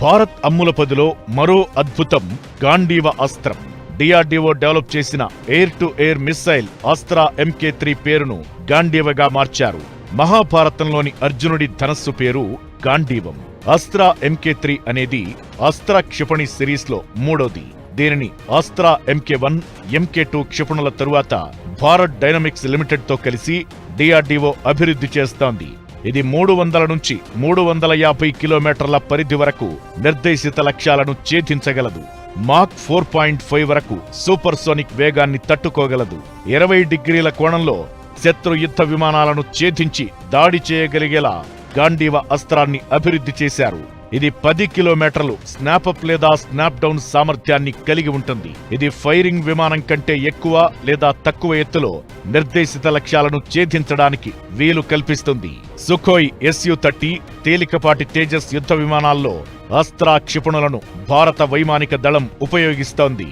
భారత్ అమ్ములపదిలో మరో అద్భుతం గాంధీవ అస్త్రం. డిఆర్డీఓ డెవలప్ చేసిన air to air missile Astra MK3 పేరును గాంధీవగా మార్చారు. మహాభారతంలోని అర్జునుడి ధనస్సు పేరు గాంధీవం. అస్త్రా MK3 అనేది అస్త్ర క్షిపణి సిరీస్లో మూడోది. దీనిని అస్త్రా MK1, MK2 క్షిపణుల తరువాత భారత్ డైనమిక్స్ లిమిటెడ్తో కలిసి డిఆర్డీఓ అభివృద్ధి చేస్తోంది. ఇది 300 నుంచి 350 కిలోమీటర్ల పరిధి వరకు నిర్దేశిత లక్ష్యాలను ఛేదించగలదు. మాక్ 4.5 వరకు సూపర్సోనిక్ వేగాన్ని తట్టుకోగలదు. 20 డిగ్రీల కోణంలో శత్రు యుద్ధ విమానాలను ఛేదించి దాడి చేయగలిగేలా గాంధీవ అస్త్రాన్ని అభివృద్ధి చేశారు. ఇది 10 కిలోమీటర్లు స్నాపప్ లేదా స్నాప్ డౌన్ సామర్థ్యాన్ని కలిగి ఉంటుంది. ఇది ఫైరింగ్ విమానం కంటే ఎక్కువ లేదా తక్కువ ఎత్తులో నిర్దేశిత లక్ష్యాలను ఛేదించడానికి వీలు కల్పిస్తుంది. సుఖోయ్ Su-30 తేలికపాటి తేజస్ యుద్ధ విమానాల్లో అస్త్రా క్షిపణులను భారత వైమానిక దళం ఉపయోగిస్తోంది.